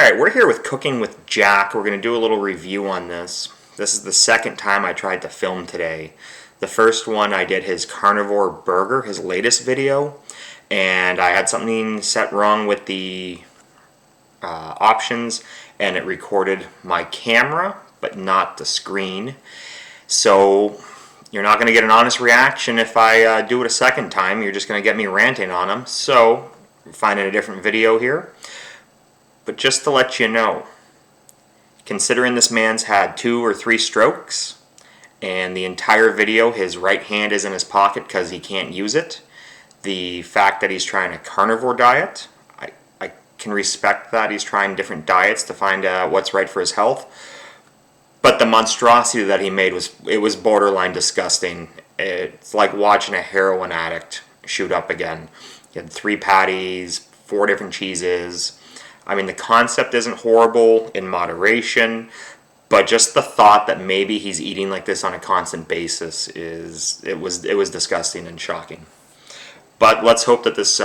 Alright, we're here with Cooking with Jack. We're going to do a little review on this. This is the second time I tried to film today. The first one I did his carnivore burger, his latest video, and I had something set wrong with the options, and it recorded my camera, but not the screen. So you're not going to get an honest reaction if I do it a second time. You're just going to get me ranting on him. So we're finding a different video here. But just to let you know, considering this man's had 2 or 3 strokes, and the entire video his right hand is in his pocket because he can't use it, the fact that he's trying a carnivore diet, I can respect that he's trying different diets to find what's right for his health. But the monstrosity that he made was borderline disgusting. It's like watching a heroin addict shoot up again. He had 3 patties, 4 different cheeses. I mean, the concept isn't horrible in moderation, but just the thought that maybe he's eating like this on a constant basis it was disgusting and shocking. But let's hope that this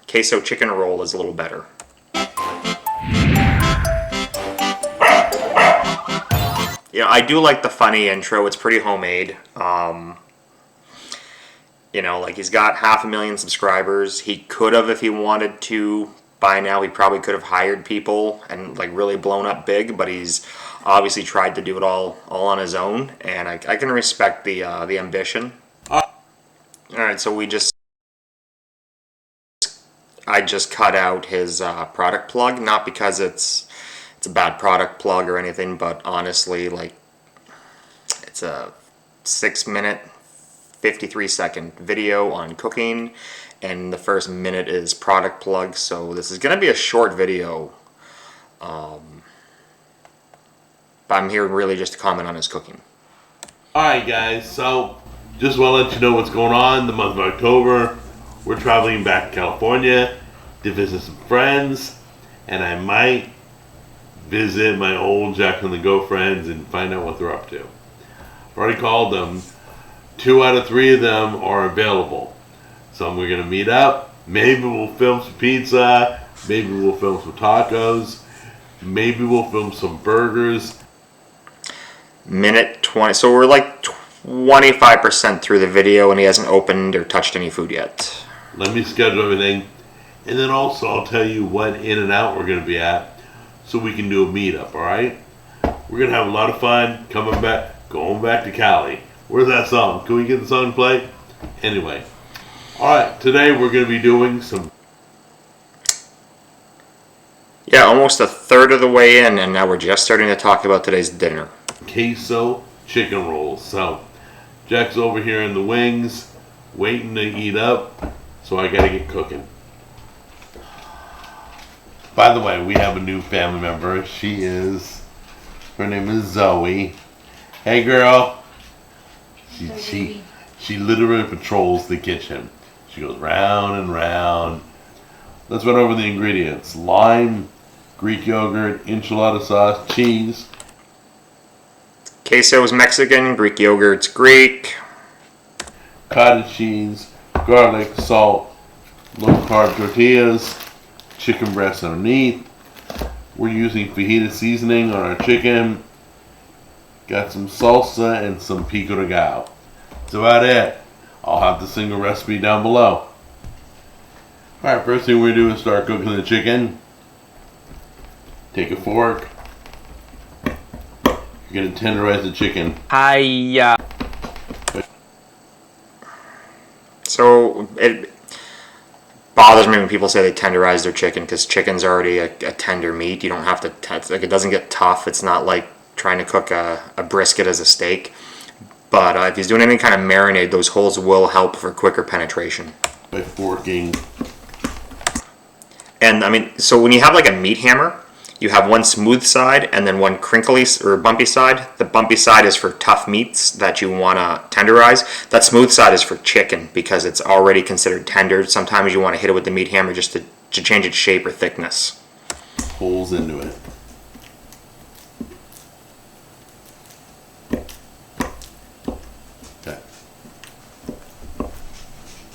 queso chicken roll is a little better. You know, I do like the funny intro. It's pretty homemade. You know, like, he's got 500,000 subscribers. He could have, if he wanted to. By now, he probably could have hired people and like really blown up big, but he's obviously tried to do it all on his own, and I can respect the ambition. All right, so I just cut out his product plug, not because it's a bad product plug or anything, but honestly, like, it's a 6-minute, 53-second video on cooking, and the first minute is product plug, so this is going to be a short video. But I'm here really just to comment on his cooking. Alright guys, so just want to let you know what's going on. The month of October, we're traveling back to California to visit some friends, and I might visit my old Jack on the Go friends and find out what they're up to. I've already called them. 2 out of 3 of them are available. So we're going to meet up. Maybe we'll film some pizza. Maybe we'll film some tacos. Maybe we'll film some burgers. Minute 20. So we're like 25% through the video, and he hasn't opened or touched any food yet. Let me schedule everything. And then also I'll tell you what In-N-Out we're going to be at, so we can do a meetup, alright? We're going to have a lot of fun going back to Cali. Where's that song? Can we get the song to play? Anyway. Alright, today we're going to be doing some... Yeah, almost a third of the way in, and now we're just starting to talk about today's dinner. Queso chicken rolls. So, Jack's over here in the wings, waiting to eat up, so I gotta get cooking. By the way, we have a new family member. Her name is Zoe. Hey girl! She literally patrols the kitchen. She goes round and round. Let's run over the ingredients. Lime, Greek yogurt, enchilada sauce, cheese. Queso is Mexican, Greek yogurt's Greek. Cottage cheese, garlic, salt, low-carb tortillas, chicken breast underneath. We're using fajita seasoning on our chicken. Got some salsa and some pico de gallo. That's about it. I'll have the single recipe down below. Alright, first thing we do is start cooking the chicken. Take a fork. You're going to tenderize the chicken. So it bothers me when people say they tenderize their chicken, because chicken's already a tender meat. You don't have to, like, it doesn't get tough. It's not like trying to cook a brisket as a steak. But if he's doing any kind of marinade, those holes will help for quicker penetration. By forking. And I mean, so when you have like a meat hammer, you have one smooth side and then one crinkly or bumpy side. The bumpy side is for tough meats that you want to tenderize. That smooth side is for chicken because it's already considered tender. Sometimes you want to hit it with the meat hammer just to change its shape or thickness. Holes into it.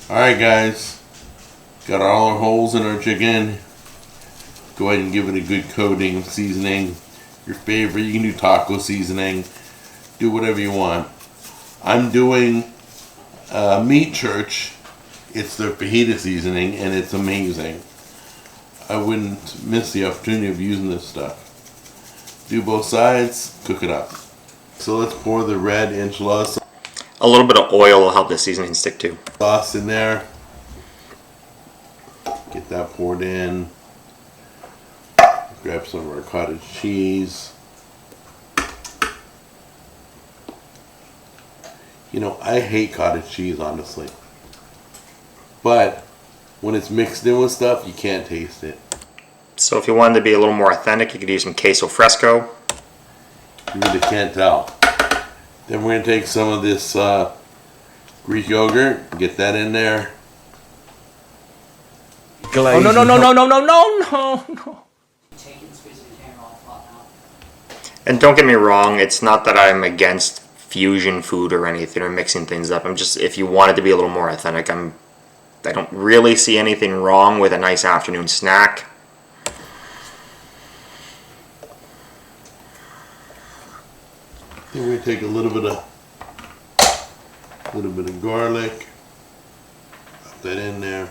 Alright guys, got all our holes in our chicken. Go ahead and give it a good coating of seasoning. Your favorite. You can do taco seasoning. Do whatever you want. I'm doing Meat Church. It's their fajita seasoning, and it's amazing. I wouldn't miss the opportunity of using this stuff. Do both sides, cook it up. So let's pour the red enchilada A little bit of oil will help the seasoning stick too. sauce in there. Get that poured in. Grab some of our cottage cheese. You know, I hate cottage cheese, honestly. But when it's mixed in with stuff, you can't taste it. So if you wanted to be a little more authentic, you could use some queso fresco. You really can't tell. Then we're going to take some of this Greek yogurt, get that in there. Oh, no, no, no, no, no, no, no, no. And don't get me wrong, it's not that I'm against fusion food or anything or mixing things up. I'm just, if you wanted to be a little more authentic, I don't really see anything wrong with a nice afternoon snack. Then we're going to take a little bit of garlic, put that in there.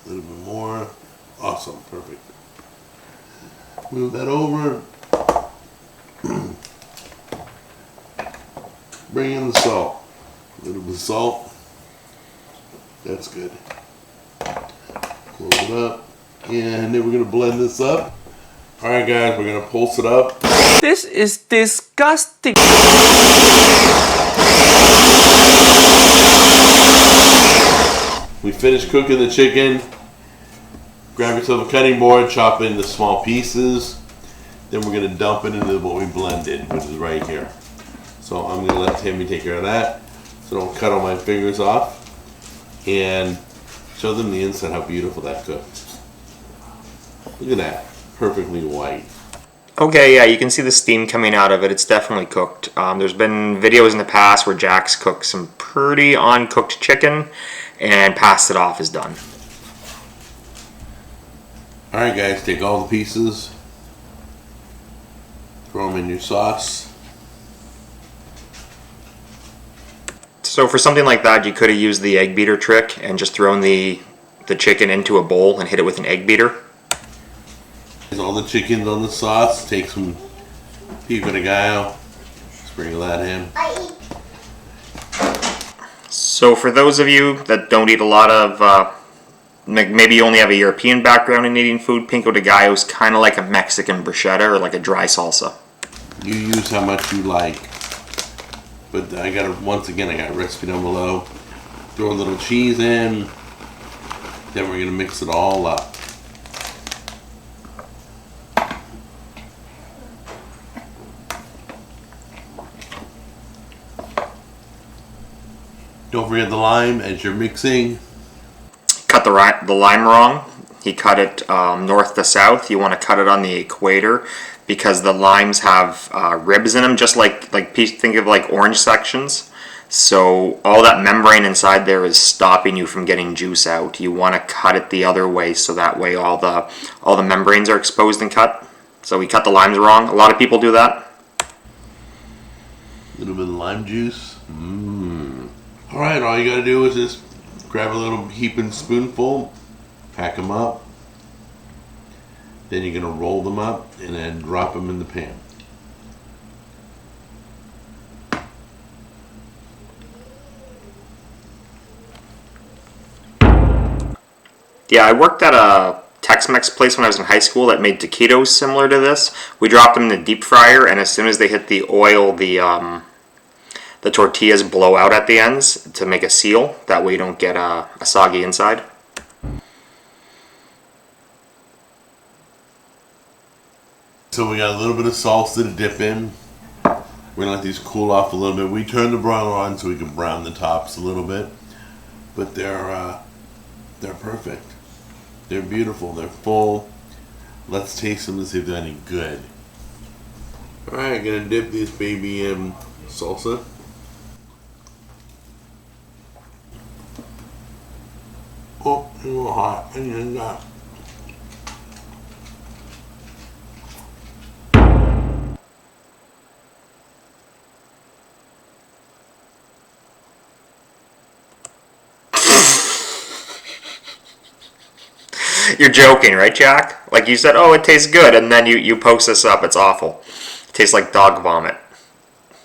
A little bit more. Awesome, perfect. Move that over. Bring in the salt. A little bit of salt. That's good. Close it up. And then we're going to blend this up. Alright guys, we're going to pulse it up. This is disgusting. We finished cooking the chicken. Grab yourself a cutting board, chop it into small pieces. Then we're going to dump it into what we blended, which is right here. So I'm going to let Tammy take care of that, so don't cut all my fingers off. And show them the inside how beautiful that cooked. Look at that, perfectly white. Okay, yeah, you can see the steam coming out of it. It's definitely cooked. There's been videos in the past where Jack's cooked some pretty uncooked chicken and passed it off as done. Alright guys, take all the pieces, throw them in your sauce. So for something like that, you could have used the egg beater trick and just thrown the chicken into a bowl and hit it with an egg beater. All the chicken's on the sauce, take some pico de gallo, sprinkle that in. So for those of you that don't eat a lot of, maybe you only have a European background in eating food, pico de gallo is kind of like a Mexican bruschetta or like a dry salsa. You use how much you like. But once again, I got a recipe down below. Throw a little cheese in. Then we're going to mix it all up. Don't forget the lime as you're mixing. Cut the lime wrong. He cut it north to south. You want to cut it on the equator because the limes have ribs in them, just like think of like orange sections. So all that membrane inside there is stopping you from getting juice out. You want to cut it the other way so that way all the membranes are exposed and cut. So we cut the limes wrong. A lot of people do that. A little bit of lime juice. Alright, all you gotta do is just grab a little heaping spoonful, pack them up, then you're gonna roll them up and then drop them in the pan. Yeah, I worked at a Tex-Mex place when I was in high school that made taquitos similar to this. We dropped them in the deep fryer, and as soon as they hit the oil, the tortillas blow out at the ends to make a seal. That way you don't get a soggy inside. So we got a little bit of salsa to dip in. We're gonna let these cool off a little bit. We turned the broiler on so we can brown the tops a little bit, but they're perfect. They're beautiful. They're full. Let's taste them and see if they're any good. All right, gonna dip this baby in salsa. Oh, it's a little hot. I need that. You're joking, right, Jack? Like you said, oh, it tastes good, and then you post this up. It's awful. It tastes like dog vomit.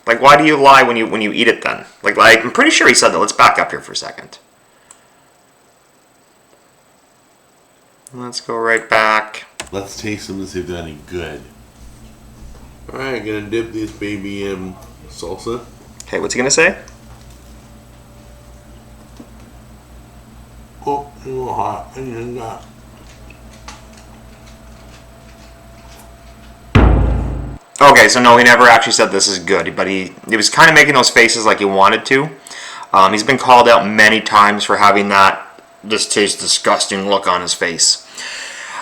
Like, why do you lie when you eat it then? Like I'm pretty sure he said that. Let's back up here for a second. Let's go right back. Let's taste them and see if they're any good. Alright, gonna dip this baby in salsa. Okay, what's he gonna say? Oh, it's a little hot. I didn't know that. Okay, so no, he never actually said this is good, but he was kind of making those faces like he wanted to. He's been called out many times for having that "this tastes disgusting" look on his face.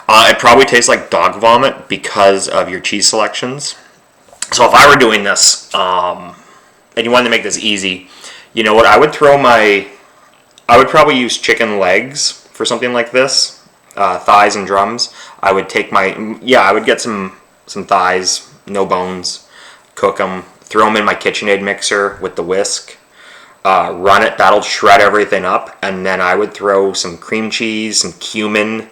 It probably tastes like dog vomit because of your cheese selections. So if I were doing this, and you wanted to make this easy, you know what? I would probably use chicken legs for something like this, thighs and drums. I would get some thighs, no bones, cook them, throw them in my KitchenAid mixer with the whisk, run it. That'll shred everything up, and then I would throw some cream cheese, some cumin,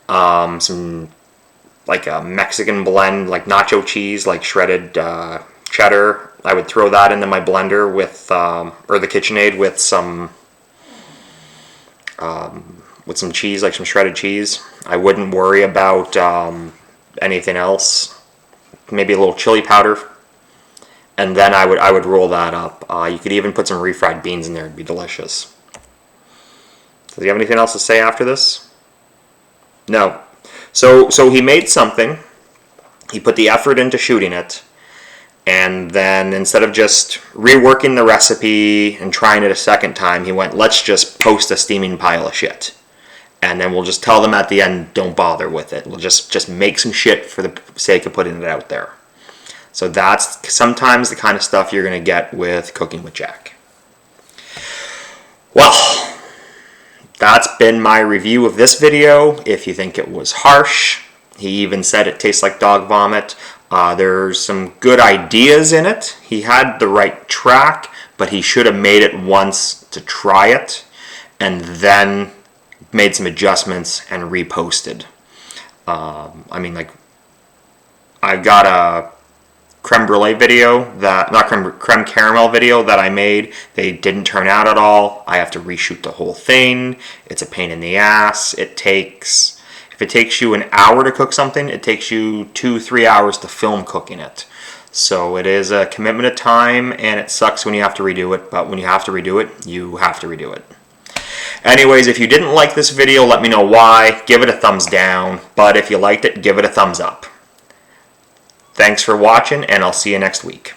some like a Mexican blend, like nacho cheese, like shredded cheddar. I would throw that into my blender with or the KitchenAid with some cheese, like some shredded cheese. I wouldn't worry about anything else. Maybe a little chili powder, and then I would roll that up. You could even put some refried beans in there; it'd be delicious. Does he have anything else to say after this? No. So he made something. He put the effort into shooting it, and then instead of just reworking the recipe and trying it a second time, he went, let's just post a steaming pile of shit. And then we'll just tell them at the end, don't bother with it. We'll just make some shit for the sake of putting it out there. So that's sometimes the kind of stuff you're going to get with Cooking with Jack. Well, that's been my review of this video. If you think it was harsh, he even said it tastes like dog vomit. There's some good ideas in it. He had the right track, but he should have made it once to try it, and then made some adjustments and reposted. I've got a creme brulee video creme caramel video that I made. They didn't turn out at all. I have to reshoot the whole thing. It's a pain in the ass. If it takes you an hour to cook something, it takes you 2-3 hours to film cooking it. So it is a commitment of time, and it sucks when you have to redo it, but when you have to redo it, you have to redo it. Anyways, if you didn't like this video, let me know why. Give it a thumbs down, but if you liked it, give it a thumbs up. Thanks for watching, and I'll see you next week.